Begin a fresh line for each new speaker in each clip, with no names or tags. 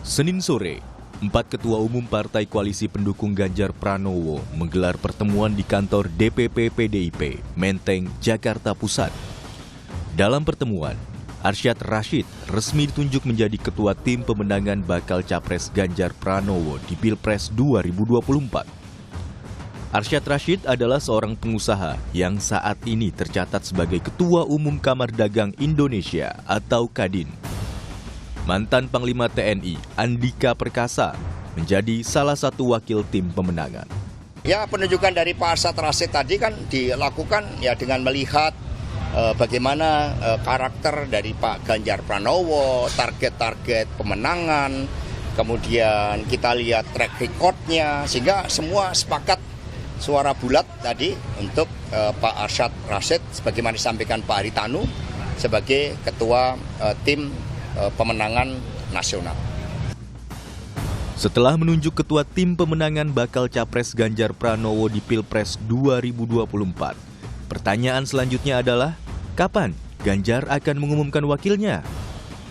Senin sore, 4 ketua umum partai koalisi pendukung Ganjar Pranowo menggelar pertemuan di kantor DPP PDIP, Menteng, Jakarta Pusat. Dalam pertemuan, Arsyad Rashid resmi ditunjuk menjadi ketua tim pemenangan bakal capres Ganjar Pranowo di Pilpres 2024. Arsyad Rashid adalah seorang pengusaha yang saat ini tercatat sebagai Ketua Umum Kamar Dagang Indonesia atau Kadin. Mantan Panglima TNI Andika Perkasa menjadi salah satu wakil tim pemenangan.
Ya, penunjukan dari Pak Arsyad Rashid tadi kan dilakukan ya dengan melihat bagaimana karakter dari Pak Ganjar Pranowo, target-target pemenangan, kemudian kita lihat track record-nya, sehingga semua sepakat suara bulat tadi untuk Pak Arsyad Rashid sebagaimana disampaikan Pak Haritanu sebagai ketua tim pemenangan nasional.
Setelah menunjuk ketua tim pemenangan bakal capres Ganjar Pranowo di Pilpres 2024, pertanyaan selanjutnya adalah, kapan Ganjar akan mengumumkan wakilnya?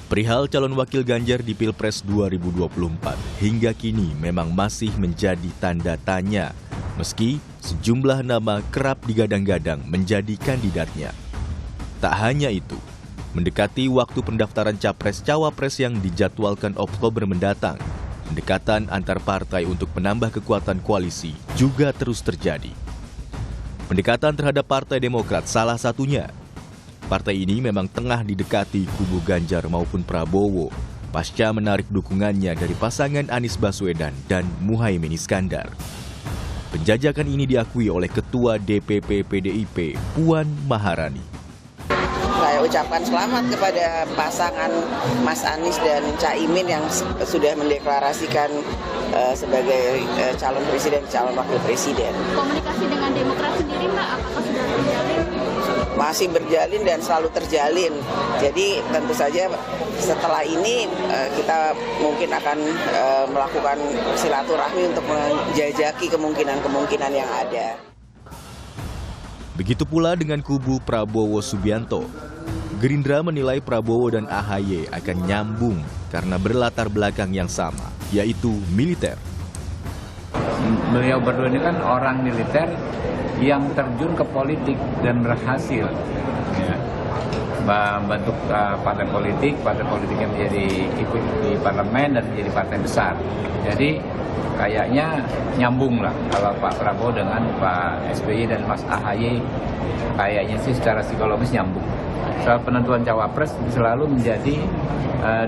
Perihal calon wakil Ganjar di Pilpres 2024 hingga kini memang masih menjadi tanda tanya, meski sejumlah nama kerap digadang-gadang menjadi kandidatnya. Tak hanya itu, mendekati waktu pendaftaran Capres-Cawapres yang dijadwalkan Oktober mendatang, pendekatan antar partai untuk menambah kekuatan koalisi juga terus terjadi. Pendekatan terhadap Partai Demokrat salah satunya. Partai ini memang tengah didekati kubu Ganjar maupun Prabowo pasca menarik dukungannya dari pasangan Anies Baswedan dan Muhaimin Iskandar. Penjajakan ini diakui oleh Ketua DPP PDIP Puan Maharani.
Saya ucapkan selamat kepada pasangan Mas Anies dan Caimin yang sudah mendeklarasikan sebagai calon presiden, calon wakil presiden.
Komunikasi dengan Demokrat sendiri, Mbak, apakah sudah terjalin?
Masih berjalin dan selalu terjalin. Jadi tentu saja setelah ini kita mungkin akan melakukan silaturahmi untuk menjajaki kemungkinan-kemungkinan yang ada.
Begitu pula dengan kubu Prabowo Subianto. Gerindra menilai Prabowo dan AHY akan nyambung karena berlatar belakang yang sama, yaitu militer.
Beliau berdua ini kan orang militer yang terjun ke politik dan berhasil ya, membentuk partai politik yang menjadi ikut di parlemen dan menjadi partai besar. Jadi kayaknya nyambung lah kalau Pak Prabowo dengan Pak SBY dan Mas AHY, kayaknya sih secara psikologis nyambung. Soal penentuan cawapres selalu menjadi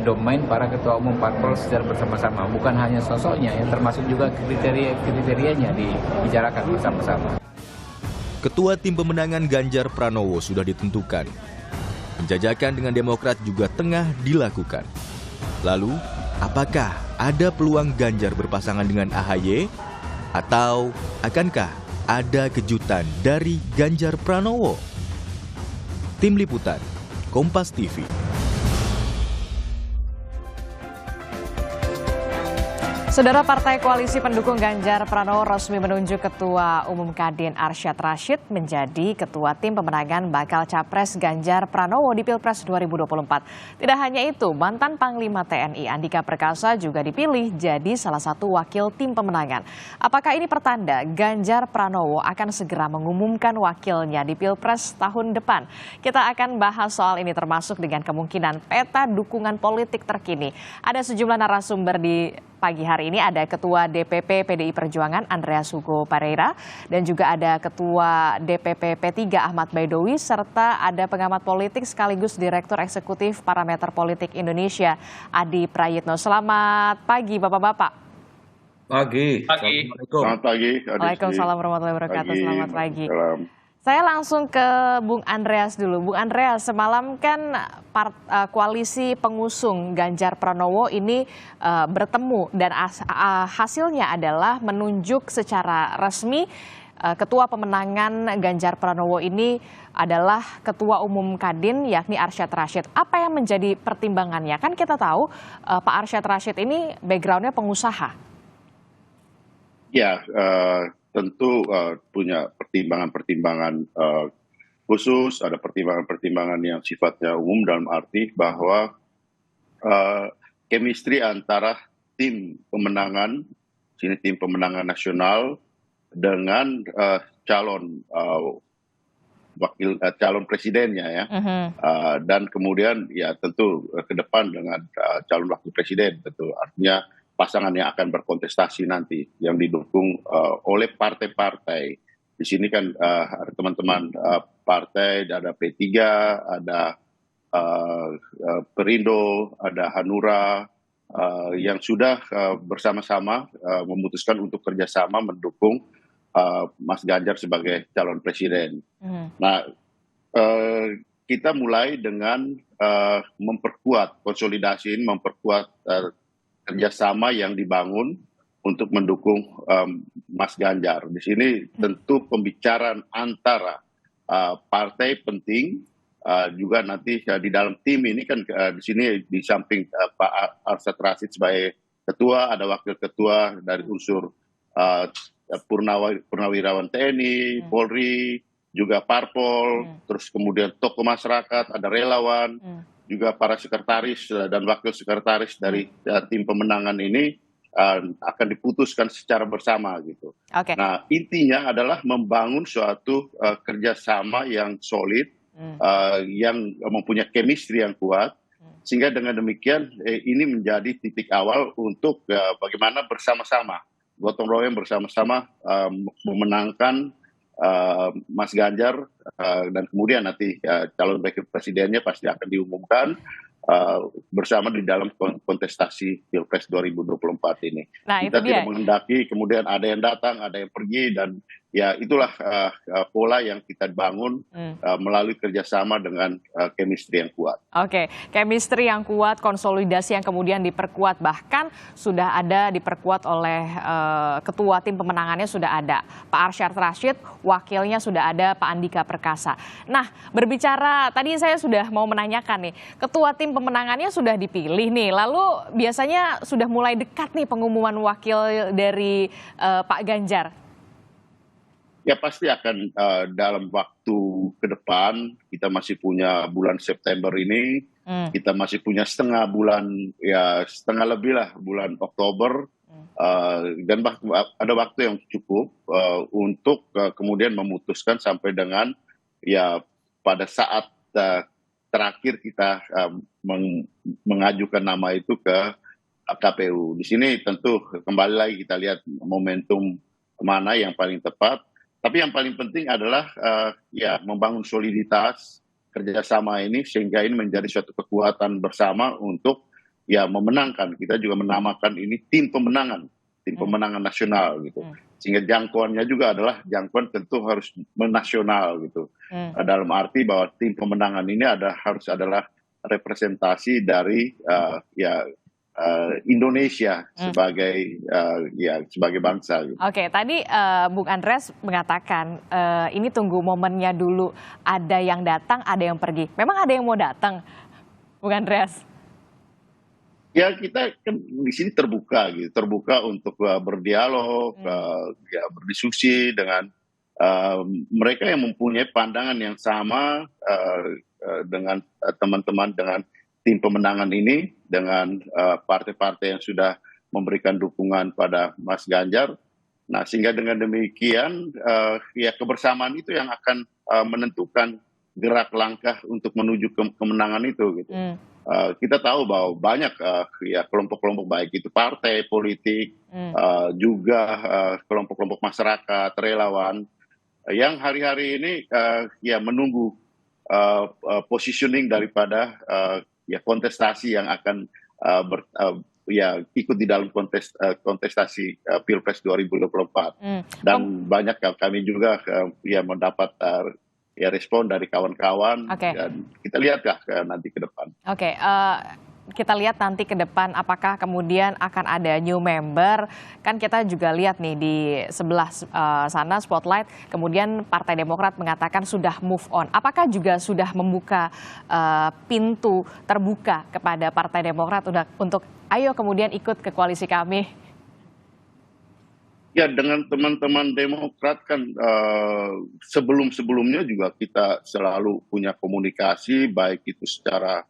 domain para ketua umum parpol secara bersama-sama, bukan hanya sosoknya, yang termasuk juga kriterianya dibicarakan bersama-sama.
Ketua tim pemenangan Ganjar Pranowo sudah ditentukan. Penjajakan dengan Demokrat juga tengah dilakukan. Lalu, apakah ada peluang Ganjar berpasangan dengan AHY? Atau akankah ada kejutan dari Ganjar Pranowo? Tim Liputan, Kompas TV.
Saudara, Partai Koalisi Pendukung Ganjar Pranowo resmi menunjuk Ketua Umum Kadin Arsyad Rashid menjadi Ketua Tim Pemenangan bakal Capres Ganjar Pranowo di Pilpres 2024. Tidak hanya itu, mantan Panglima TNI Andika Perkasa juga dipilih jadi salah satu wakil tim pemenangan. Apakah ini pertanda Ganjar Pranowo akan segera mengumumkan wakilnya di Pilpres tahun depan? Kita akan bahas soal ini termasuk dengan kemungkinan peta dukungan politik terkini. Ada sejumlah narasumber di pagi hari ini, ada Ketua DPP PDI Perjuangan Andreas Hugo Pareira dan juga ada Ketua DPP P3 Ahmad Baidowi serta ada pengamat politik sekaligus Direktur Eksekutif Parameter Politik Indonesia Adi Prayitno. Selamat pagi Bapak-Bapak.
Pagi.
Selamat pagi.
Waalaikumsalam warahmatullahi wabarakatuh. Selamat pagi.
Salam.
Saya langsung ke Bung Andreas dulu. Bung Andreas, semalam kan koalisi pengusung Ganjar Pranowo ini bertemu dan hasilnya adalah menunjuk secara resmi Ketua Pemenangan Ganjar Pranowo ini adalah Ketua Umum Kadin yakni Arsyad Rashid. Apa yang menjadi pertimbangannya? Kan kita tahu Pak Arsyad Rashid ini backgroundnya pengusaha.
Ya, tentu punya pertimbangan-pertimbangan khusus, ada pertimbangan-pertimbangan yang sifatnya umum dalam arti bahwa chemistry antara tim pemenangan, sini tim pemenangan nasional dengan calon calon presidennya ya. Dan kemudian ya tentu ke depan dengan calon wakil presiden, tentu artinya pasangan yang akan berkontestasi nanti yang didukung oleh partai-partai. Di sini kan ada teman-teman partai, ada P3, ada Perindo, ada Hanura yang sudah bersama-sama memutuskan untuk kerjasama mendukung Mas Ganjar sebagai calon presiden. Nah, kita mulai dengan memperkuat konsolidasi ini, memperkuat kerjasama yang dibangun untuk mendukung Mas Ganjar. Di sini tentu pembicaraan antara partai penting, juga nanti di dalam tim ini kan di sini di samping Pak Arsyad Rashid sebagai ketua, ada wakil ketua dari unsur Purnawirawan TNI, Polri, juga Parpol, terus kemudian tokoh masyarakat, ada relawan, juga para sekretaris dan wakil sekretaris dari tim pemenangan ini akan diputuskan secara bersama gitu. Nah, intinya adalah membangun suatu kerjasama yang solid, yang mempunyai chemistry yang kuat, sehingga dengan demikian ini menjadi titik awal untuk bagaimana bersama-sama gotong royong bersama-sama memenangkan Mas Ganjar, dan kemudian nanti calon wakil presidennya pasti akan diumumkan bersama di dalam kontestasi Pilpres 2024 ini. Nah, kita tidak menghendaki kemudian ada yang datang, ada yang pergi, dan ya itulah pola yang kita bangun melalui kerjasama dengan chemistry yang kuat. Oke, chemistry yang kuat, konsolidasi yang kemudian diperkuat, bahkan sudah ada diperkuat oleh ketua tim pemenangannya sudah ada Pak Arsyad Rashid, wakilnya sudah ada Pak Andika Perkasa. Nah, berbicara tadi saya sudah mau menanyakan nih, ketua tim pemenangannya sudah dipilih nih, lalu biasanya sudah mulai dekat nih pengumuman wakil dari Pak Ganjar. Ya pasti akan dalam waktu ke depan, kita masih punya bulan September ini, kita masih punya setengah bulan, ya setengah lebih lah bulan Oktober, dan ada waktu yang cukup untuk kemudian memutuskan sampai dengan ya pada saat terakhir kita mengajukan nama itu ke KPU. Di sini tentu kembali lagi kita lihat momentum mana yang paling tepat. Tapi yang paling penting adalah ya membangun soliditas kerjasama ini sehingga ini menjadi suatu kekuatan bersama untuk ya memenangkan. Kita juga menamakan ini tim pemenangan nasional gitu. Sehingga jangkauannya juga adalah jangkauan tentu harus menasional gitu. Dalam arti bahwa tim pemenangan ini harus adalah representasi dari Indonesia sebagai sebagai bangsa. Gitu. Oke, tadi Bung Andreas mengatakan ini tunggu momennya dulu, ada yang datang, ada yang pergi. Memang ada yang mau datang, Bung Andreas? Ya kita kan di sini terbuka gitu, terbuka untuk berdialog, berdiskusi dengan mereka yang mempunyai pandangan yang sama dengan teman-teman dengan tim pemenangan ini, dengan partai-partai yang sudah memberikan dukungan pada Mas Ganjar. Nah, sehingga dengan demikian ya kebersamaan itu yang akan menentukan gerak langkah untuk menuju kemenangan itu gitu. Kita tahu bahwa banyak ya kelompok-kelompok baik itu partai politik, juga kelompok-kelompok masyarakat, relawan yang hari-hari ini ya menunggu positioning daripada ya kontestasi yang akan ikut di dalam kontestasi Pilpres 2024. Dan banyak kami juga ya mendapat ya respon dari kawan-kawan, dan kita lihatlah nanti ke depan. Kita lihat nanti ke depan apakah kemudian akan ada new member. Kan kita juga lihat nih di sebelah sana spotlight, kemudian Partai Demokrat mengatakan sudah move on. Apakah juga sudah membuka pintu terbuka kepada Partai Demokrat untuk ayo kemudian ikut ke koalisi kami? Ya, dengan teman-teman Demokrat kan sebelum-sebelumnya juga kita selalu punya komunikasi, baik itu secara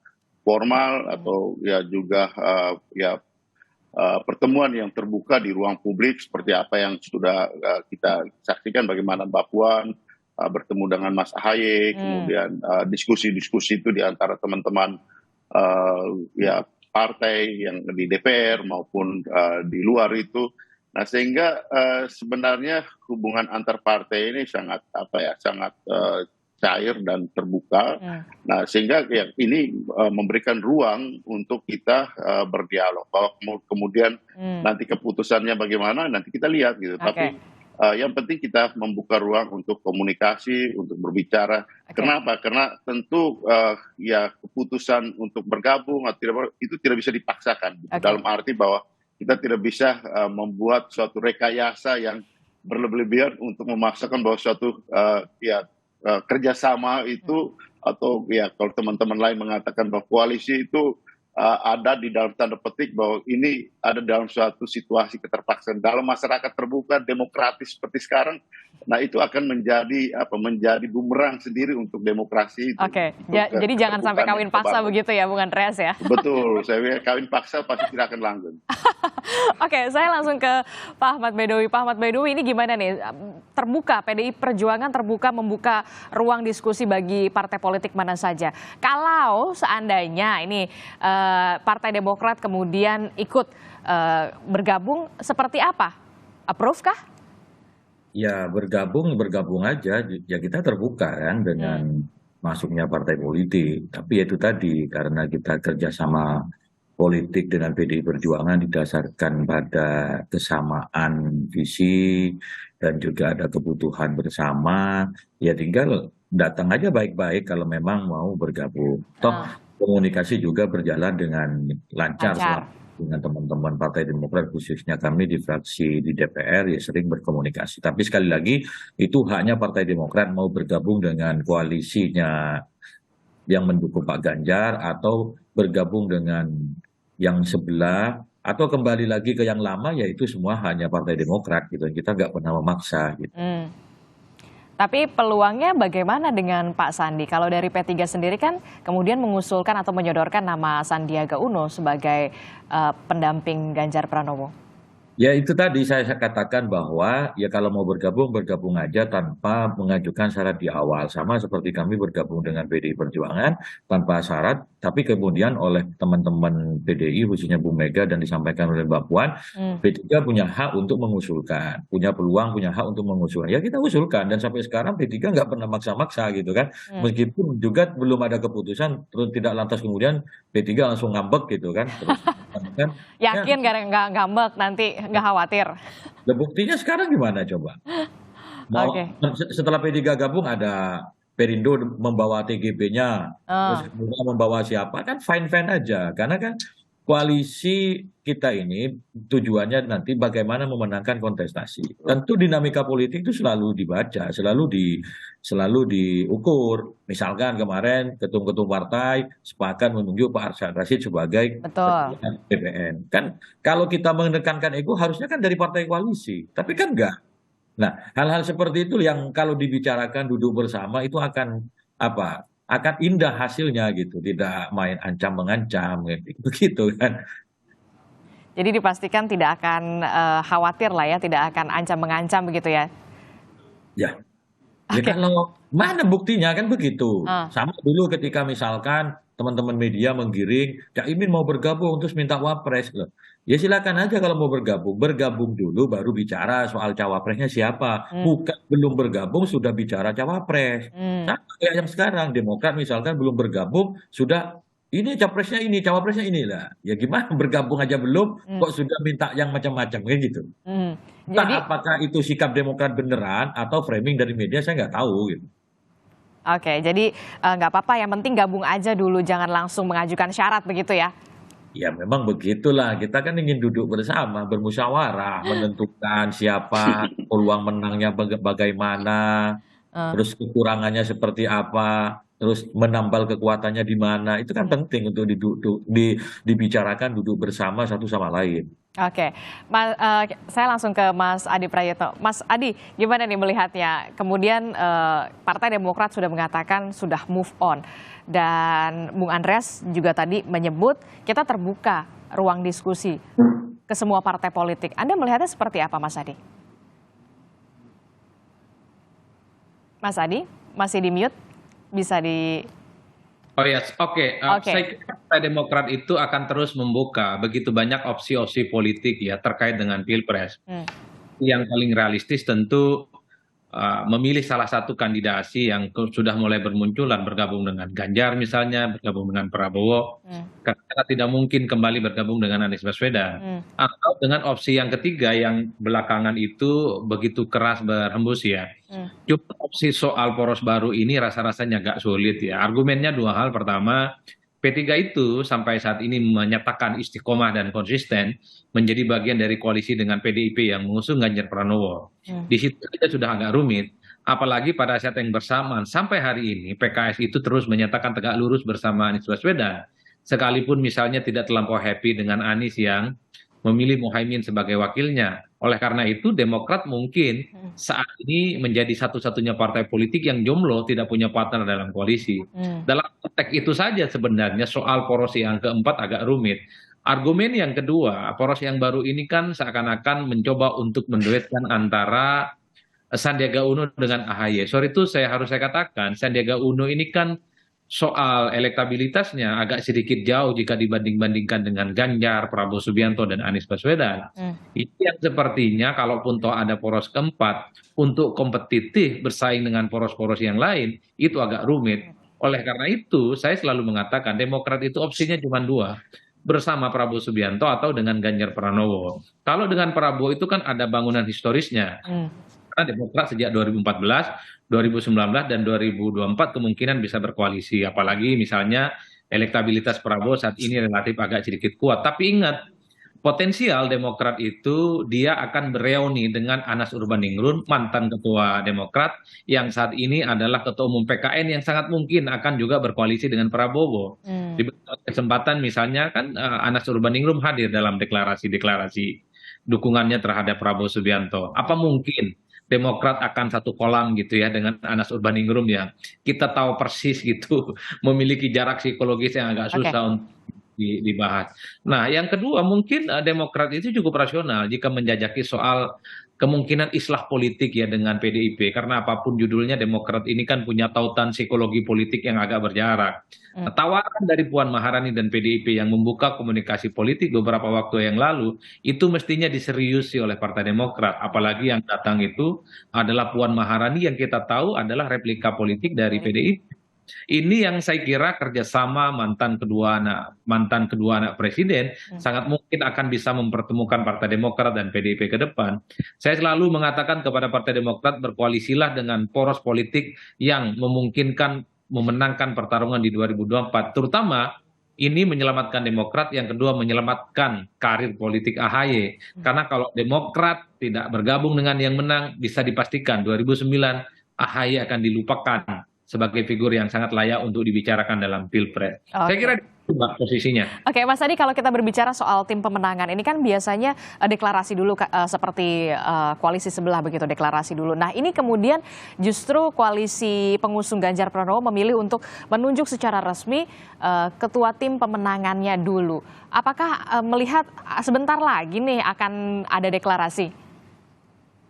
formal atau ya juga pertemuan yang terbuka di ruang publik seperti apa yang sudah kita saksikan, bagaimana Mbak Puan bertemu dengan Mas Ahaye, kemudian diskusi-diskusi itu di antara teman-teman ya partai yang di DPR maupun di luar itu. Nah, sehingga sebenarnya hubungan antar partai ini sangat sangat cair dan terbuka. Nah, sehingga ya, ini memberikan ruang untuk kita berdialog. Bahwa kemudian nanti keputusannya bagaimana nanti kita lihat gitu. Tapi yang penting kita membuka ruang untuk komunikasi, untuk berbicara. Kenapa? Karena tentu ya keputusan untuk bergabung itu tidak bisa dipaksakan. Dalam arti bahwa kita tidak bisa membuat suatu rekayasa yang berlebihan untuk memaksakan bahwa suatu kerjasama itu, atau ya kalau teman-teman lain mengatakan bahwa koalisi itu ada di dalam tanda petik bahwa ini ada dalam suatu situasi keterpaksaan. Dalam masyarakat terbuka demokratis seperti sekarang, nah itu akan menjadi bumerang sendiri untuk demokrasi itu.
Jadi jangan sampai kawin paksa begitu ya, Bung Andreas ya.
Betul, saya kawin paksa pasti tidak akan langgeng.
Saya langsung ke Pak Ahmad Baidowi. Pak Ahmad Baidowi, ini gimana nih? Terbuka, PDI Perjuangan terbuka membuka ruang diskusi bagi partai politik mana saja. Kalau seandainya ini Partai Demokrat kemudian ikut bergabung, seperti apa? Approve kah?
Ya bergabung aja, ya kita terbuka kan dengan masuknya partai politik. Tapi itu tadi, karena kita kerjasama politik dengan PDI Perjuangan didasarkan pada kesamaan visi dan juga ada kebutuhan bersama, ya tinggal datang aja baik-baik kalau memang mau bergabung. Toh komunikasi juga berjalan dengan lancar dengan teman-teman Partai Demokrat, khususnya kami di fraksi di DPR ya sering berkomunikasi. Tapi sekali lagi itu haknya Partai Demokrat mau bergabung dengan koalisinya yang mendukung Pak Ganjar atau bergabung dengan yang sebelah atau kembali lagi ke yang lama, yaitu semua hanya Partai Demokrat gitu. Kita nggak pernah memaksa gitu.
Tapi peluangnya bagaimana dengan Pak Sandi? Kalau dari P3 sendiri kan kemudian mengusulkan atau menyodorkan nama Sandiaga Uno sebagai pendamping Ganjar Pranowo.
Ya itu tadi saya katakan bahwa ya kalau mau bergabung aja tanpa mengajukan syarat di awal. Sama seperti kami bergabung dengan PDI Perjuangan tanpa syarat, tapi kemudian oleh teman-teman PDI khususnya Bu Mega dan disampaikan oleh Mbak Puan, P3 punya hak untuk mengusulkan, punya peluang, punya hak untuk mengusulkan. Ya kita usulkan dan sampai sekarang P3 nggak pernah maksa-maksa gitu kan. Meskipun juga belum ada keputusan, terus tidak lantas kemudian P3 langsung ngambek gitu kan. Terus, kan
yakin nggak ngambek nanti? Nggak khawatir.
Nah, buktinya sekarang gimana coba? Setelah P3 gabung ada Perindo membawa TGB-nya, terus kemudian membawa siapa, kan fine-fine aja. Karena kan koalisi kita ini tujuannya nanti bagaimana memenangkan kontestasi. Tentu dinamika politik itu selalu dibaca, selalu diukur. Misalkan kemarin ketum-ketum partai sepakat menunjuk Pak Arsyad Rashid sebagai BPN. Kan kalau kita menekankan ego harusnya kan dari partai koalisi, tapi kan enggak. Nah, hal-hal seperti itu yang kalau dibicarakan duduk bersama itu akan akan indah hasilnya gitu, tidak main ancam mengancam gitu. Begitu kan.
Jadi dipastikan tidak akan khawatir lah ya, tidak akan ancam mengancam begitu ya.
Ya kalau mana buktinya kan begitu. Sama dulu ketika misalkan teman-teman media menggiring Cak Imin mau bergabung terus minta wapres loh. Ya silakan aja kalau mau bergabung dulu baru bicara soal cawapresnya siapa. Bukan belum bergabung sudah bicara cawapres. Sama kayak yang sekarang Demokrat misalkan belum bergabung sudah ini capresnya ini, cawapresnya inilah. Ya gimana bergabung aja belum kok sudah minta yang macam-macam kayak gitu. Jadi apakah itu sikap Demokrat beneran atau framing dari media saya nggak tahu gitu.
Jadi nggak apa-apa, yang penting gabung aja dulu, jangan langsung mengajukan syarat begitu ya.
Ya memang begitulah, kita kan ingin duduk bersama, bermusyawarah, menentukan siapa, peluang menangnya bagaimana, terus kekurangannya seperti apa, terus menambal kekuatannya di mana, itu kan penting untuk dibicarakan duduk bersama satu sama lain. Saya langsung ke Mas Adi Prayitno. Mas Adi, gimana nih melihatnya? Kemudian Partai Demokrat sudah mengatakan sudah move on. Dan Bung Andreas juga tadi menyebut kita terbuka ruang diskusi.
ke semua partai politik. Anda melihatnya seperti apa, Mas Adi? Mas Adi, masih di mute? Bisa di...
Oh ya, oke. Saya kira Partai Demokrat itu akan terus membuka begitu banyak opsi-opsi politik ya terkait dengan Pilpres. Yang paling realistis tentu memilih salah satu kandidasi yang sudah mulai bermunculan, bergabung dengan Ganjar misalnya, bergabung dengan Prabowo, karena tidak mungkin kembali bergabung dengan Anies Baswedan. Atau dengan opsi yang ketiga yang belakangan itu begitu keras berhembus ya. Cuma opsi soal poros baru ini rasa-rasanya agak sulit ya. Argumennya dua hal. Pertama, P3 itu sampai saat ini menyatakan istiqomah dan konsisten menjadi bagian dari koalisi dengan PDIP yang mengusung Ganjar Pranowo. Di situ saja sudah agak rumit. Apalagi pada saat yang bersamaan sampai hari ini PKS itu terus menyatakan tegak lurus bersama Anies Baswedan. Sekalipun misalnya tidak terlampau happy dengan Anies yang memilih Muhaimin sebagai wakilnya. Oleh karena itu Demokrat mungkin saat ini menjadi satu-satunya partai politik yang jomblo, tidak punya partner dalam koalisi. Dalam konteks itu saja sebenarnya soal poros yang keempat agak rumit. Argumen yang kedua, poros yang baru ini kan seakan-akan mencoba untuk menduetkan antara Sandiaga Uno dengan AHY. Sorry itu harus saya katakan, Sandiaga Uno ini kan soal elektabilitasnya agak sedikit jauh jika dibanding-bandingkan dengan Ganjar, Prabowo Subianto, dan Anies Baswedan. Itu yang sepertinya kalaupun toh ada poros keempat, untuk kompetitif bersaing dengan poros-poros yang lain, itu agak rumit. Oleh karena itu, saya selalu mengatakan Demokrat itu opsinya cuma dua, bersama Prabowo Subianto atau dengan Ganjar Pranowo. Kalau dengan Prabowo itu kan ada bangunan historisnya. Karena Demokrat sejak 2014, 2019, dan 2024 kemungkinan bisa berkoalisi. Apalagi misalnya elektabilitas Prabowo saat ini relatif agak sedikit kuat. Tapi ingat, potensial Demokrat itu dia akan bereuni dengan Anas Urbaningrum, mantan ketua Demokrat, yang saat ini adalah ketua umum PKN yang sangat mungkin akan juga berkoalisi dengan Prabowo. Di kesempatan misalnya kan Anas Urbaningrum hadir dalam deklarasi-deklarasi dukungannya terhadap Prabowo Subianto. Apa mungkin Demokrat akan satu kolam gitu ya dengan Anas Urbaningrum yang kita tahu persis gitu memiliki jarak psikologis yang agak susah untuk dibahas. Nah, yang kedua mungkin Demokrat itu cukup rasional jika menjajaki soal kemungkinan islah politik ya dengan PDIP, karena apapun judulnya Demokrat ini kan punya tautan psikologi politik yang agak berjarak. Tawaran dari Puan Maharani dan PDIP yang membuka komunikasi politik beberapa waktu yang lalu itu mestinya diseriusi oleh Partai Demokrat, apalagi yang datang itu adalah Puan Maharani yang kita tahu adalah replika politik dari PDIP. Ini yang saya kira kerjasama mantan kedua anak presiden sangat mungkin akan bisa mempertemukan Partai Demokrat dan PDIP ke depan. Saya selalu mengatakan kepada Partai Demokrat, berkoalisilah dengan poros politik yang memungkinkan memenangkan pertarungan di 2024, terutama ini menyelamatkan Demokrat, yang kedua menyelamatkan karir politik AHY. Karena kalau Demokrat tidak bergabung dengan yang menang, bisa dipastikan 2009 AHY akan dilupakan sebagai figur yang sangat layak untuk dibicarakan dalam Pilpres. Saya kira itu Mbak posisinya.
Oke, Mas Adi, kalau kita berbicara soal tim pemenangan, ini kan biasanya deklarasi dulu seperti koalisi sebelah begitu, deklarasi dulu. Nah, ini kemudian justru koalisi pengusung Ganjar Pranowo memilih untuk menunjuk secara resmi ketua tim pemenangannya dulu. Apakah melihat sebentar lagi nih akan ada deklarasi?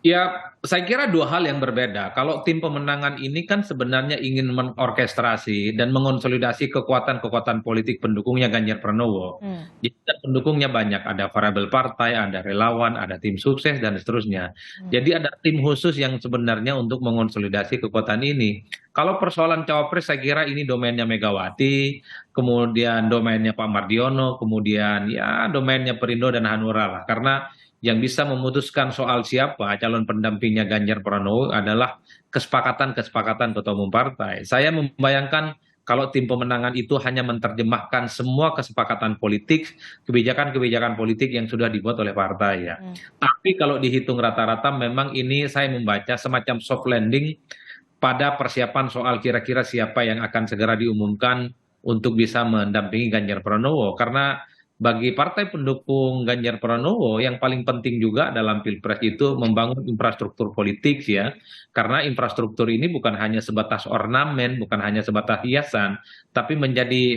Ya, saya kira dua hal yang berbeda. Kalau tim pemenangan ini kan sebenarnya ingin mengorkestrasi dan mengonsolidasi kekuatan-kekuatan politik pendukungnya Ganjar Pranowo. Jadi pendukungnya banyak, ada variabel partai, ada relawan, ada tim sukses, dan seterusnya. Jadi ada tim khusus yang sebenarnya untuk mengonsolidasi kekuatan ini. Kalau persoalan cawapres saya kira ini domainnya Megawati, kemudian domainnya Pak Mardiono, kemudian ya domainnya Perindo dan Hanura lah. Karena yang bisa memutuskan soal siapa calon pendampingnya Ganjar Pranowo adalah kesepakatan-kesepakatan ketua umum partai. Saya membayangkan kalau tim pemenangan itu hanya menerjemahkan semua kesepakatan politik, kebijakan-kebijakan politik yang sudah dibuat oleh partai ya. Tapi kalau dihitung rata-rata memang ini saya membaca semacam soft landing pada persiapan soal kira-kira siapa yang akan segera diumumkan untuk bisa mendampingi Ganjar Pranowo. Karena bagi partai pendukung Ganjar Pranowo yang paling penting juga dalam Pilpres itu membangun infrastruktur politik ya. Karena infrastruktur ini bukan hanya sebatas ornamen, bukan hanya sebatas hiasan, tapi menjadi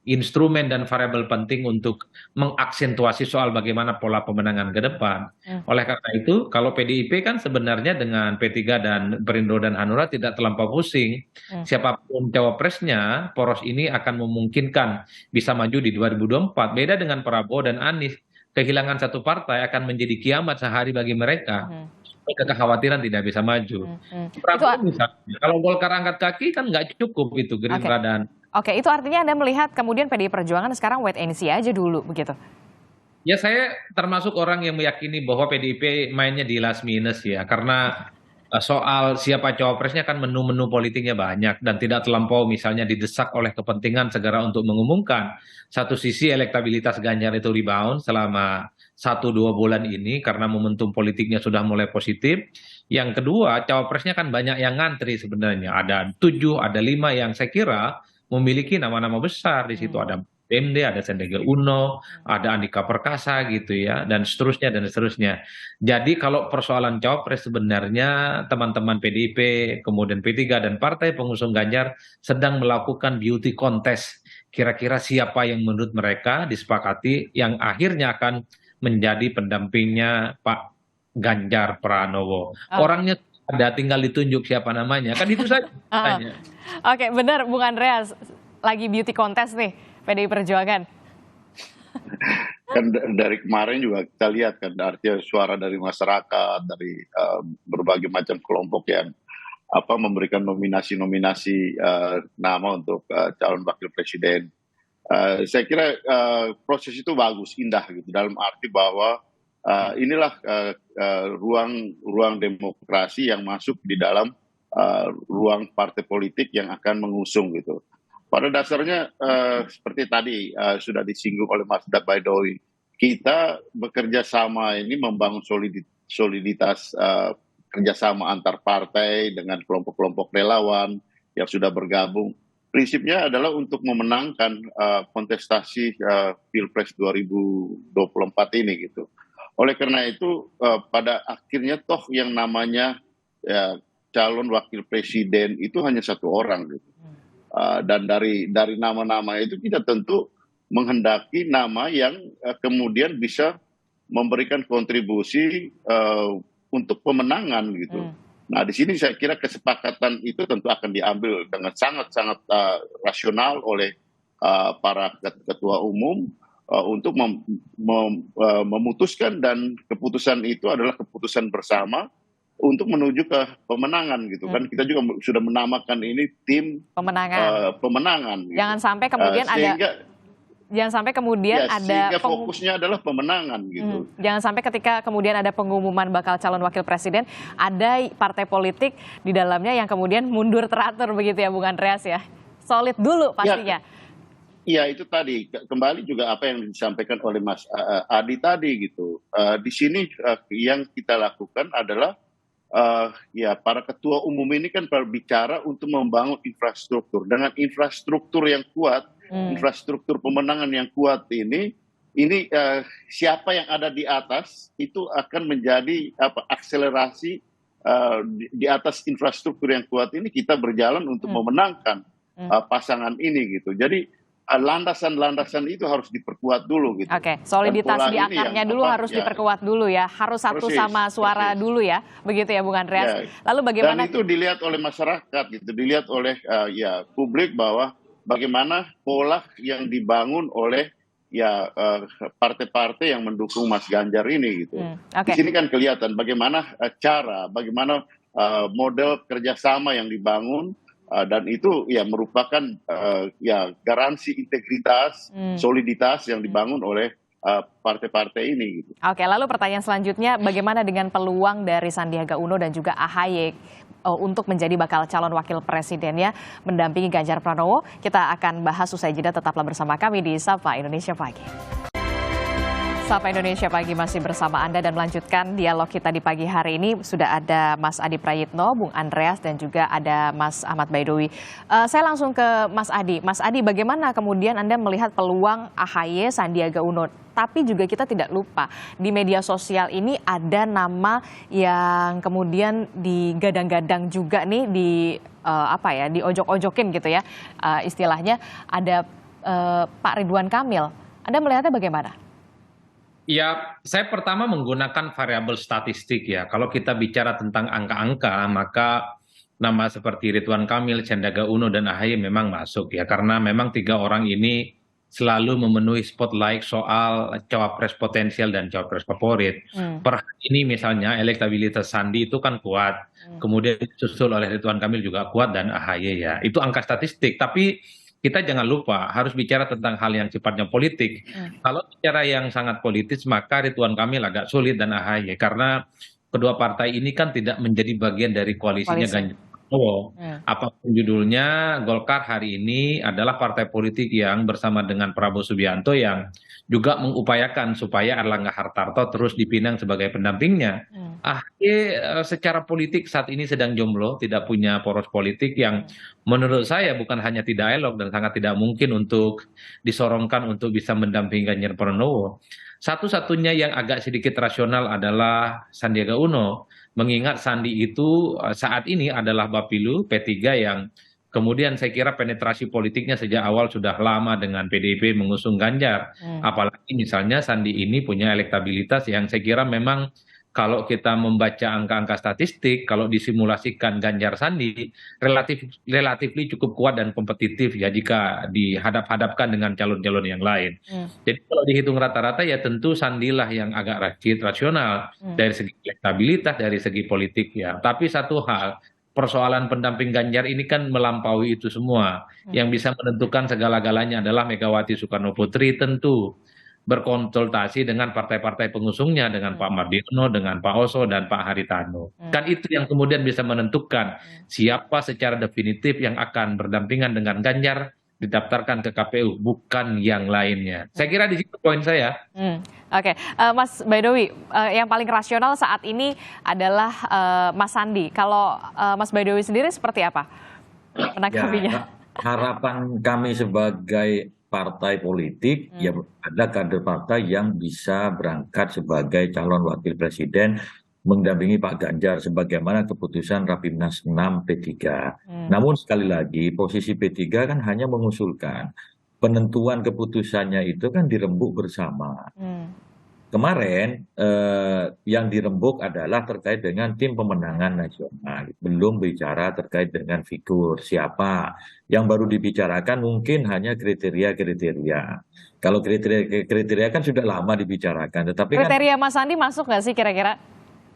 instrumen dan variabel penting untuk mengaksentuasi soal bagaimana pola pemenangan ke depan. Oleh karena itu, kalau PDIP kan sebenarnya dengan P3 dan Perindo dan Hanura tidak terlampau pusing. Siapapun cawapresnya, poros ini akan memungkinkan bisa maju di 2024. Beda dengan Prabowo dan Anies, kehilangan satu partai akan menjadi kiamat sehari bagi mereka. Kekhawatiran tidak bisa maju. Prabowo misalnya, kalau Golkar angkat kaki kan nggak cukup itu Gerindra dan
Oke, itu artinya Anda melihat kemudian PDI Perjuangan sekarang wait and see aja dulu begitu?
Ya saya termasuk orang yang meyakini bahwa PDIP mainnya di last minute ya, karena soal siapa cawapresnya kan menu-menu politiknya banyak dan tidak terlampau misalnya didesak oleh kepentingan segera untuk mengumumkan. Satu sisi elektabilitas Ganjar itu rebound selama 1-2 bulan ini karena momentum politiknya sudah mulai positif. Yang kedua, cawapresnya kan banyak yang ngantri sebenarnya. Ada 7, ada 5 yang saya kira memiliki nama-nama besar. Di situ ada PMD, ada Sandiaga Uno, ada Andika Perkasa gitu ya, dan seterusnya dan seterusnya. Jadi kalau persoalan cawapres sebenarnya teman-teman PDIP, kemudian P3 dan partai pengusung Ganjar sedang melakukan beauty contest. Kira-kira siapa yang menurut mereka disepakati yang akhirnya akan menjadi pendampingnya Pak Ganjar Pranowo. Orangnya ada, tinggal ditunjuk siapa namanya, kan itu saja.
Oke, benar Bung Andreas, lagi beauty contest nih PDI Perjuangan.
Kan dari kemarin juga kita lihat kan artinya suara dari masyarakat, dari berbagai macam kelompok yang memberikan nominasi-nominasi nama untuk calon wakil presiden. Saya kira proses itu bagus, indah gitu, dalam arti bahwa inilah ruang demokrasi yang masuk di dalam ruang partai politik yang akan mengusung gitu. Pada dasarnya seperti tadi sudah disinggung oleh Mas Baidowi, kita bekerja sama ini membangun soliditas kerjasama antar partai dengan kelompok-kelompok relawan yang sudah bergabung. Prinsipnya adalah untuk memenangkan kontestasi Pilpres 2024 ini gitu. Oleh karena itu pada akhirnya toh yang namanya calon wakil presiden itu hanya satu orang gitu. Dan dari nama-nama itu kita tentu menghendaki nama yang kemudian bisa memberikan kontribusi untuk pemenangan gitu. Nah di sini saya kira kesepakatan itu tentu akan diambil dengan sangat-sangat rasional oleh para ketua umum untuk memutuskan, dan keputusan itu adalah keputusan bersama untuk menuju ke pemenangan gitu kan. Kita juga sudah menamakan ini tim pemenangan gitu.
Jangan sampai kemudian
sehingga fokusnya adalah pemenangan gitu.
Jangan sampai ketika kemudian ada pengumuman bakal calon wakil presiden, ada partai politik di dalamnya yang kemudian mundur teratur begitu ya Bung Andreas ya. Solid dulu pastinya.
Iya itu tadi kembali juga apa yang disampaikan oleh Mas Adi tadi gitu. Di sini yang kita lakukan adalah para ketua umum ini kan berbicara untuk membangun infrastruktur. Dengan infrastruktur yang kuat, infrastruktur pemenangan yang kuat ini siapa yang ada di atas itu akan menjadi akselerasi di atas infrastruktur yang kuat ini kita berjalan untuk memenangkan pasangan ini gitu. Jadi landasan-landasan itu harus diperkuat dulu gitu.
Oke, soliditas di akarnya dulu harus diperkuat dulu ya. Harus satu sama suara dulu ya. Begitu ya Bung Andreas. Lalu bagaimana?
Dan itu dilihat oleh masyarakat gitu, dilihat oleh publik bahwa bagaimana pola yang dibangun oleh partai-partai yang mendukung Mas Ganjar ini gitu. Di sini kan kelihatan bagaimana bagaimana model kerjasama yang dibangun. Dan itu merupakan garansi integritas, soliditas yang dibangun oleh partai-partai ini. Gitu.
Oke, lalu pertanyaan selanjutnya, bagaimana dengan peluang dari Sandiaga Uno dan juga AHY untuk menjadi bakal calon wakil presiden ya, mendampingi Ganjar Pranowo? Kita akan bahas usai jeda, tetaplah bersama kami di Sapa Indonesia Pagi. Sapa Indonesia Pagi masih bersama Anda dan melanjutkan dialog kita di pagi hari ini. Sudah ada Mas Adi Prayitno, Bung Andreas, dan juga ada Mas Ahmad Baidowi. Saya langsung ke Mas Adi. Mas Adi, bagaimana kemudian Anda melihat peluang AHY Sandiaga Uno? Tapi juga kita tidak lupa, di media sosial ini ada nama yang kemudian digadang-gadang juga nih, diojok-ojokin gitu ya. Istilahnya ada Pak Ridwan Kamil. Anda melihatnya bagaimana?
Ya, saya pertama menggunakan variabel statistik ya. Kalau kita bicara tentang angka-angka, maka nama seperti Ridwan Kamil, Sandiaga Uno, dan AHY memang masuk ya. Karena memang tiga orang ini selalu memenuhi spotlight soal cawapres potensial dan cawapres favorit. Per hari ini misalnya elektabilitas Sandi itu kan kuat. Kemudian disusul oleh Ridwan Kamil juga kuat dan AHY ya. Itu angka statistik. Tapi kita jangan lupa harus bicara tentang hal yang sifatnya politik. Kalau bicara yang sangat politis, maka Ridwan Kamil agak sulit dan AHY karena kedua partai ini kan tidak menjadi bagian dari koalisinya Ganjar Pranowo. Apapun judulnya, Golkar hari ini adalah partai politik yang bersama dengan Prabowo Subianto yang juga mengupayakan supaya Erlangga Hartarto terus dipinang sebagai pendampingnya. AHY secara politik saat ini sedang jomblo, tidak punya poros politik yang menurut saya bukan hanya tidak elok dan sangat tidak mungkin untuk disorongkan untuk bisa mendampingi Ganjar Pranowo. Satu-satunya yang agak sedikit rasional adalah Sandiaga Uno, mengingat Sandi itu saat ini adalah Bapilu P3 yang kemudian saya kira penetrasi politiknya sejak awal sudah lama dengan PDIP mengusung Ganjar. Apalagi misalnya Sandi ini punya elektabilitas yang saya kira memang kalau kita membaca angka-angka statistik, kalau disimulasikan Ganjar Sandi, relatif cukup kuat dan kompetitif ya jika dihadap-hadapkan dengan calon-calon yang lain. Jadi kalau dihitung rata-rata ya tentu Sandilah yang agak rasional dari segi elektabilitas, dari segi politik ya. Tapi satu hal, persoalan pendamping Ganjar ini kan melampaui itu semua. Yang bisa menentukan segala-galanya adalah Megawati Soekarno Putri tentu berkonsultasi dengan partai-partai pengusungnya, dengan Pak Mardiono, dengan Pak Oso, dan Pak Haritano. Kan itu yang kemudian bisa menentukan siapa secara definitif yang akan berdampingan dengan Ganjar didaftarkan ke KPU, bukan yang lainnya. Saya kira di situ poin saya.
Oke, Mas Baidowi, yang paling rasional saat ini adalah Mas Sandi. Kalau Mas Baidowi sendiri seperti apa menanggapinya?
Harapan kami sebagai partai politik, ya ada kader partai yang bisa berangkat sebagai calon wakil presiden mendampingi Pak Ganjar sebagaimana keputusan Rapimnas 6 P3. Namun sekali lagi posisi P3 kan hanya mengusulkan, penentuan keputusannya itu kan dirembuk bersama. Kemarin yang dirembuk adalah terkait dengan tim pemenangan nasional, belum bicara terkait dengan figur siapa. Yang baru dibicarakan mungkin hanya kriteria-kriteria. Kalau kriteria kan sudah lama dibicarakan, tetapi
kriteria Mas Sandi masuk nggak sih kira-kira?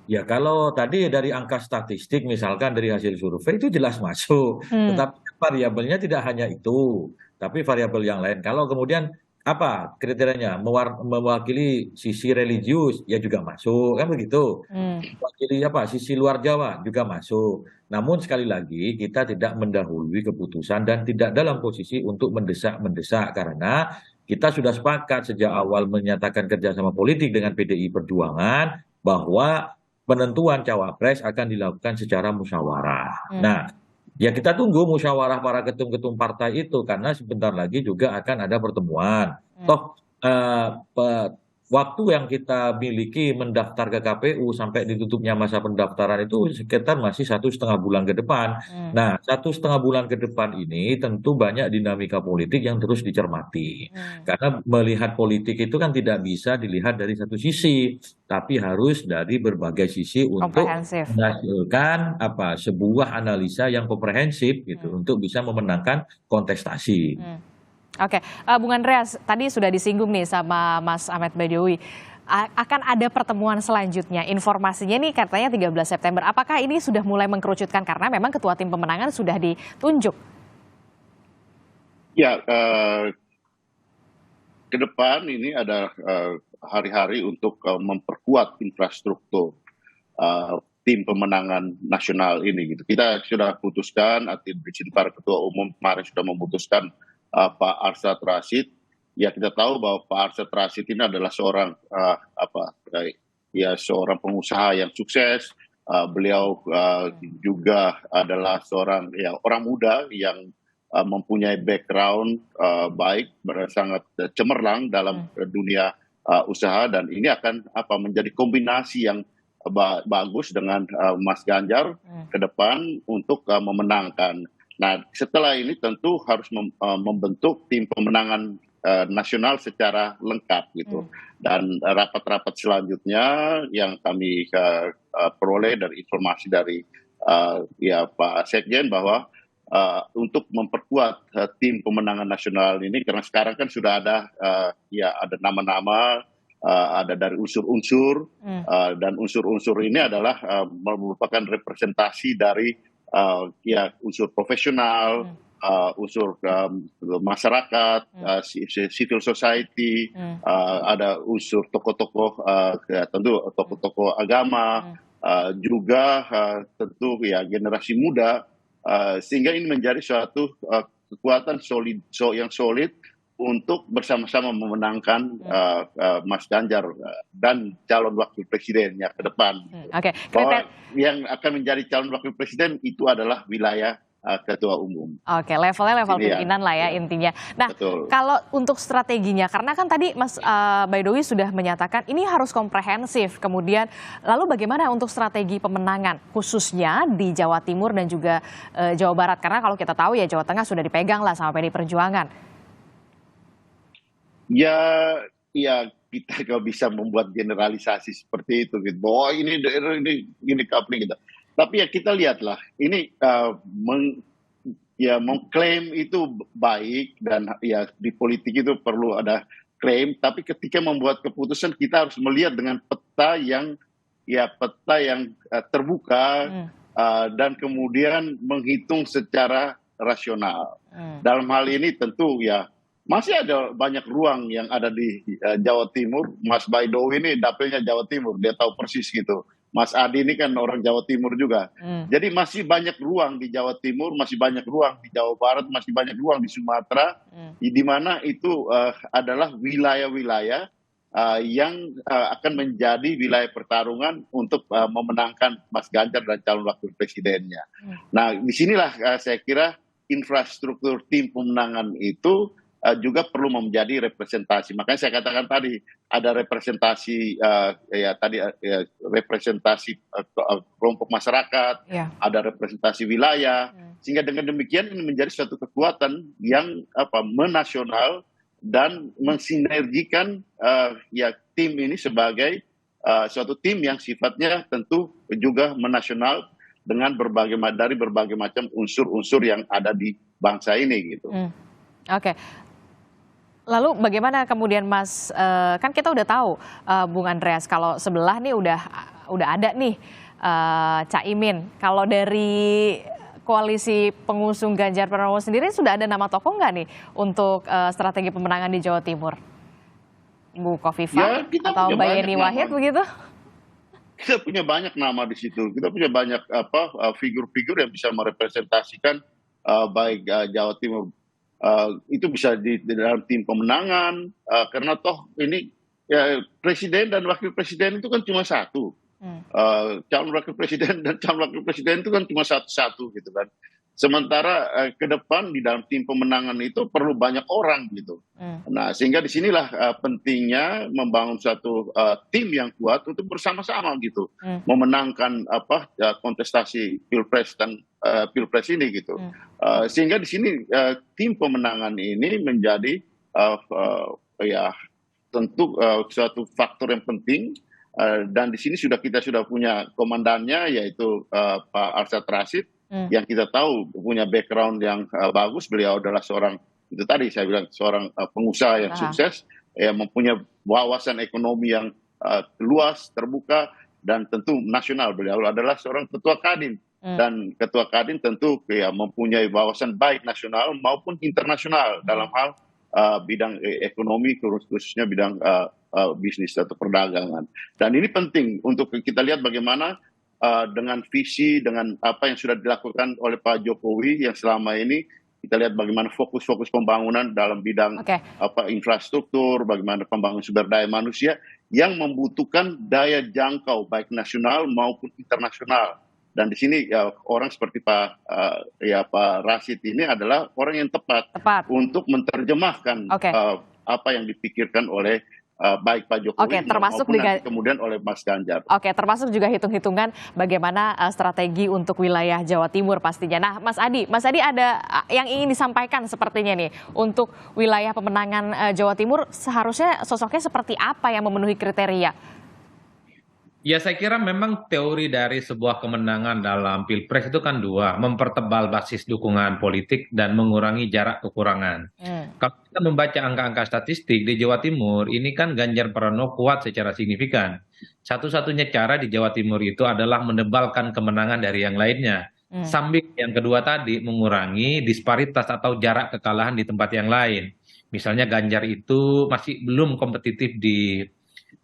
Ya kalau tadi dari angka statistik misalkan dari hasil survei itu jelas masuk, tetapi variabelnya tidak hanya itu, tapi variabel yang lain. Kalau kemudian apa kriterianya mewakili sisi religius ya juga masuk kan begitu, mewakili apa sisi luar Jawa juga masuk. Namun sekali lagi kita tidak mendahului keputusan dan tidak dalam posisi untuk mendesak karena kita sudah sepakat sejak awal menyatakan kerjasama politik dengan PDI Perjuangan bahwa penentuan cawapres akan dilakukan secara musyawarah. Nah, ya kita tunggu musyawarah para ketum-ketum partai itu karena sebentar lagi juga akan ada pertemuan. Toh waktu yang kita miliki mendaftar ke KPU sampai ditutupnya masa pendaftaran itu sekitar masih 1,5 bulan ke depan. Nah, 1,5 bulan ke depan ini tentu banyak dinamika politik yang terus dicermati. Karena melihat politik itu kan tidak bisa dilihat dari satu sisi, tapi harus dari berbagai sisi untuk menghasilkan sebuah analisa yang komprehensif gitu untuk bisa memenangkan kontestasi.
Oke, Bung Andreas, tadi sudah disinggung nih sama Mas Ahmad Baidowi. Akan ada pertemuan selanjutnya. Informasinya nih katanya 13 September. Apakah ini sudah mulai mengkerucutkan karena memang ketua tim pemenangan sudah ditunjuk?
Ya, ke depan ini ada hari-hari untuk memperkuat infrastruktur tim pemenangan nasional ini. Gitu. Kita sudah putuskan, para ketua umum kemarin sudah memutuskan Pak Arsyad Rashid, ya kita tahu bahwa Pak Arsyad Rashid ini adalah seorang seorang pengusaha yang sukses. Beliau juga adalah seorang orang muda yang mempunyai background baik, sangat cemerlang dalam dunia usaha dan ini akan menjadi kombinasi yang bagus dengan Mas Ganjar ke depan untuk memenangkan. Nah, setelah ini tentu harus membentuk tim pemenangan nasional secara lengkap gitu. Dan rapat-rapat selanjutnya yang kami peroleh dari informasi dari ya Pak Sekjen bahwa untuk memperkuat tim pemenangan nasional ini, karena sekarang kan sudah ada ya ada nama-nama, ada dari unsur-unsur, dan unsur-unsur ini adalah merupakan representasi dari ya unsur profesional, unsur masyarakat, civil society, ada unsur tokoh-tokoh, tentu tokoh-tokoh agama, juga tentu ya generasi muda, sehingga ini menjadi suatu kekuatan yang solid untuk bersama-sama memenangkan Mas Ganjar dan calon wakil presidennya ke depan. Bahwa yang akan menjadi calon wakil presiden itu adalah wilayah ketua umum.
Oke, levelnya level pimpinan lah ya intinya. Nah, kalau untuk strateginya, karena kan tadi Mas Baidowi sudah menyatakan ini harus komprehensif. Kemudian, lalu bagaimana untuk strategi pemenangan, khususnya di Jawa Timur dan juga Jawa Barat? Karena kalau kita tahu ya Jawa Tengah sudah dipegang lah sama PDI Perjuangan.
Ya kita nggak bisa membuat generalisasi seperti itu, gitu. Bahwa ini coupling gitu. Tapi ya kita lihatlah, ini mengklaim itu baik dan ya di politik itu perlu ada klaim. Tapi ketika membuat keputusan kita harus melihat dengan peta yang terbuka dan kemudian menghitung secara rasional. Dalam hal ini tentu ya masih ada banyak ruang yang ada di Jawa Timur. Mas Baidowi ini dapilnya Jawa Timur, dia tahu persis gitu. Mas Adi ini kan orang Jawa Timur juga. Jadi masih banyak ruang di Jawa Timur, masih banyak ruang di Jawa Barat, masih banyak ruang di Sumatera, di mana itu adalah wilayah-wilayah yang akan menjadi wilayah pertarungan untuk memenangkan Mas Ganjar dan calon wakil presidennya. Nah, disinilah saya kira infrastruktur tim pemenangan itu juga perlu menjadi representasi. Makanya saya katakan tadi ada representasi representasi kelompok masyarakat, ada representasi wilayah, sehingga dengan demikian ini menjadi suatu kekuatan yang menasional dan mensinergikan tim ini sebagai suatu tim yang sifatnya tentu juga menasional dengan berbagai macam unsur-unsur yang ada di bangsa ini gitu.
Oke. Lalu bagaimana kemudian Mas, kan kita udah tahu Bung Andreas kalau sebelah nih udah ada nih Caimin. Kalau dari koalisi pengusung Ganjar Pranowo sendiri sudah ada nama tokoh nggak nih untuk strategi pemenangan di Jawa Timur? Ibu Khofifah atau Mbak Yeni Wahid begitu?
Kita punya banyak nama di situ. Kita punya banyak figur-figur yang bisa merepresentasikan baik Jawa Timur. Itu bisa di dalam tim pemenangan, karena toh ini ya, presiden dan wakil presiden itu kan cuma satu. Calon wakil presiden dan calon wakil presiden itu kan cuma satu gitu kan. Sementara ke depan di dalam tim pemenangan itu perlu banyak orang gitu. Nah, sehingga disinilah pentingnya membangun satu tim yang kuat untuk bersama-sama gitu, memenangkan kontestasi pilpres dan pilpres ini gitu. Sehingga di sini tim pemenangan ini menjadi tentu suatu faktor yang penting. Dan di sini kita sudah punya komandannya, yaitu Pak Arsyad Rashid, yang kita tahu punya background yang bagus. Beliau adalah seorang, itu tadi saya bilang, seorang pengusaha yang sukses, yang mempunyai wawasan ekonomi yang luas, terbuka, dan tentu nasional. Beliau adalah seorang ketua Kadin, dan ketua Kadin tentu mempunyai wawasan baik nasional maupun internasional dalam hal bidang ekonomi, khususnya bidang bisnis atau perdagangan. Dan ini penting untuk kita lihat bagaimana dengan visi, dengan apa yang sudah dilakukan oleh Pak Jokowi yang selama ini, kita lihat bagaimana fokus pembangunan dalam bidang infrastruktur, bagaimana pembangunan sumber daya manusia yang membutuhkan daya jangkau baik nasional maupun internasional. Dan di sini orang seperti Pak Rashid ini adalah orang yang tepat. untuk menerjemahkan apa yang dipikirkan oleh baik Pak Jokowi
termasuk
maupun nanti kemudian oleh Mas Ganjar.
Termasuk juga hitung-hitungan bagaimana strategi untuk wilayah Jawa Timur pastinya. Nah, Mas Adi ada yang ingin disampaikan sepertinya nih untuk wilayah pemenangan Jawa Timur seharusnya sosoknya seperti apa yang memenuhi kriteria?
Ya, saya kira memang teori dari sebuah kemenangan dalam Pilpres itu kan dua, mempertebal basis dukungan politik dan mengurangi jarak kekurangan. Kalau kita membaca angka-angka statistik di Jawa Timur, ini kan Ganjar Pranowo kuat secara signifikan. Satu-satunya cara di Jawa Timur itu adalah menebalkan kemenangan dari yang lainnya. Sambil yang kedua tadi mengurangi disparitas atau jarak kekalahan di tempat yang lain. Misalnya Ganjar itu masih belum kompetitif di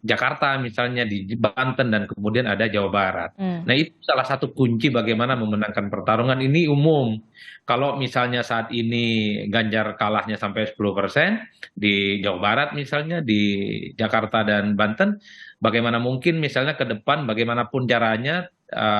Jakarta, misalnya di Banten, dan kemudian ada Jawa Barat. Nah, itu salah satu kunci bagaimana memenangkan pertarungan ini umum. Kalau misalnya saat ini Ganjar kalahnya sampai 10% di Jawa Barat misalnya, di Jakarta dan Banten, bagaimana mungkin misalnya ke depan bagaimanapun caranya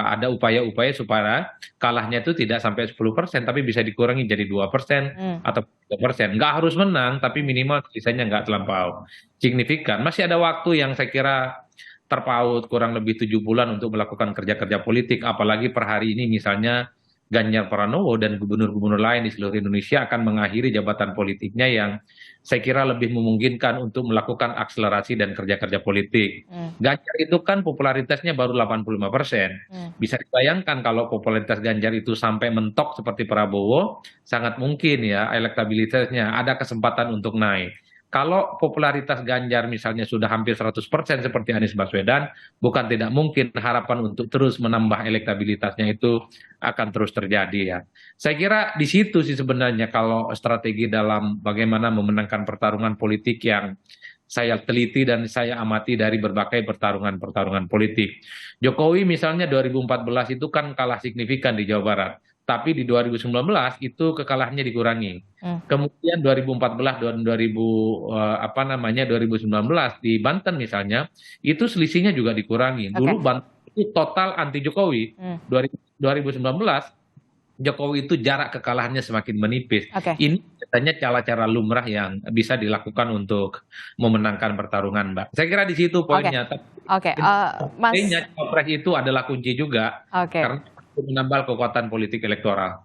ada upaya-upaya supaya kalahnya itu tidak sampai 10%, tapi bisa dikurangi jadi 2% atau 3%. Nggak harus menang, tapi minimal sisanya nggak terlampau signifikan. Masih ada waktu yang saya kira terpaut, kurang lebih 7 bulan untuk melakukan kerja-kerja politik, apalagi per hari ini misalnya Ganjar Pranowo dan gubernur-gubernur lain di seluruh Indonesia akan mengakhiri jabatan politiknya yang saya kira lebih memungkinkan untuk melakukan akselerasi dan kerja-kerja politik. Ganjar itu kan popularitasnya baru 85%. Bisa dibayangkan kalau popularitas Ganjar itu sampai mentok seperti Prabowo, sangat mungkin ya elektabilitasnya ada kesempatan untuk naik. Kalau popularitas Ganjar misalnya sudah hampir 100% seperti Anies Baswedan, bukan tidak mungkin harapan untuk terus menambah elektabilitasnya itu akan terus terjadi ya. Saya kira di situ sih sebenarnya kalau strategi dalam bagaimana memenangkan pertarungan politik yang saya teliti dan saya amati dari berbagai pertarungan politik. Jokowi misalnya 2014 itu kan kalah signifikan di Jawa Barat. Tapi di 2019 itu kekalahannya dikurangi. Kemudian 2014 dan 2019 di Banten misalnya, itu selisihnya juga dikurangi. Dulu Banten itu total anti Jokowi. 2019 Jokowi itu jarak kekalahannya semakin menipis. Ini katanya cara-cara lumrah yang bisa dilakukan untuk memenangkan pertarungan, Mbak. Saya kira di situ poinnya.
Mas
Capres itu adalah kunci juga. Karena menambah kekuatan politik elektoral.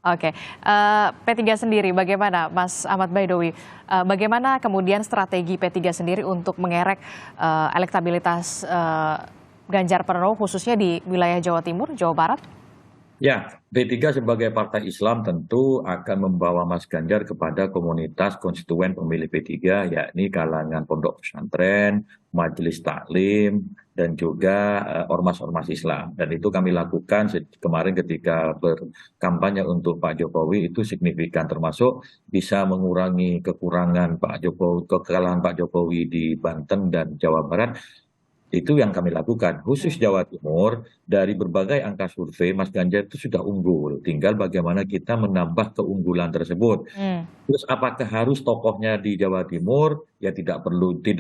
P3 sendiri bagaimana, Mas Ahmad Baidowi? Bagaimana kemudian strategi P3 sendiri untuk mengerek elektabilitas Ganjar Pranowo khususnya di wilayah Jawa Timur, Jawa Barat?
Ya, P3 sebagai partai Islam tentu akan membawa Mas Ganjar kepada komunitas konstituen pemilih P3, yakni kalangan pondok pesantren, majelis taklim, dan juga ormas-ormas Islam. Dan itu kami lakukan kemarin ketika berkampanye untuk Pak Jokowi itu signifikan, termasuk bisa mengurangi kekurangan kekalahan Pak Jokowi di Banten dan Jawa Barat. Itu yang kami lakukan. Khusus Jawa Timur, dari berbagai angka survei, Mas Ganjar itu sudah unggul. Tinggal bagaimana kita menambah keunggulan tersebut. Terus apakah harus tokohnya di Jawa Timur? Ya tidak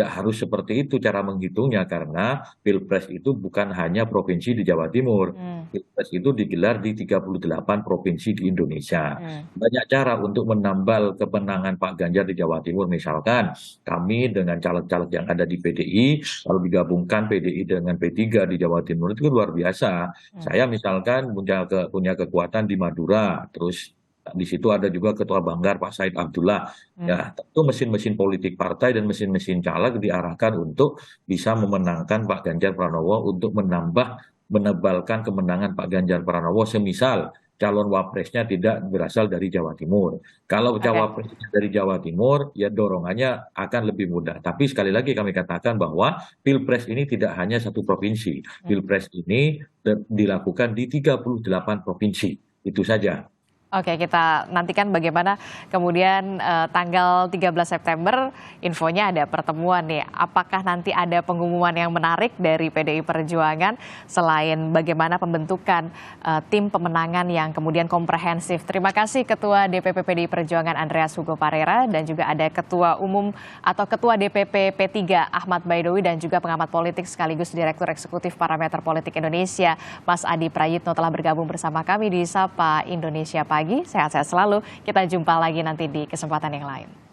harus seperti itu cara menghitungnya, karena Pilpres itu bukan hanya provinsi di Jawa Timur. Pilpres itu digelar di 38 provinsi di Indonesia. Banyak cara untuk menambal kemenangan Pak Ganjar di Jawa Timur. Misalkan kami dengan caleg-caleg yang ada di PDI, lalu digabungkan PDI dengan P3 di Jawa Timur, itu luar biasa. Saya misalkan punya kekuatan di Madura, terus di situ ada juga Ketua Banggar Pak Said Abdullah. Ya, tentu mesin-mesin politik partai dan mesin-mesin caleg diarahkan untuk bisa memenangkan Pak Ganjar Pranowo, untuk menebalkan kemenangan Pak Ganjar Pranowo, semisal calon wapresnya tidak berasal dari Jawa Timur. Kalau cawapresnya dari Jawa Timur, ya dorongannya akan lebih mudah. Tapi sekali lagi kami katakan bahwa Pilpres ini tidak hanya satu provinsi. Pilpres ini dilakukan di 38 provinsi. Itu saja.
Kita nantikan bagaimana kemudian tanggal 13 September infonya ada pertemuan nih. Apakah nanti ada pengumuman yang menarik dari PDI Perjuangan selain bagaimana pembentukan tim pemenangan yang kemudian komprehensif. Terima kasih Ketua DPP PDI Perjuangan Andreas Hugo Parera, dan juga ada Ketua Umum atau Ketua DPP P3 Ahmad Baidowi, dan juga pengamat politik sekaligus Direktur Eksekutif Parameter Politik Indonesia Mas Adi Prayitno telah bergabung bersama kami di Sapa Indonesia Pagi. Sehat-sehat selalu. Kita jumpa lagi nanti di kesempatan yang lain.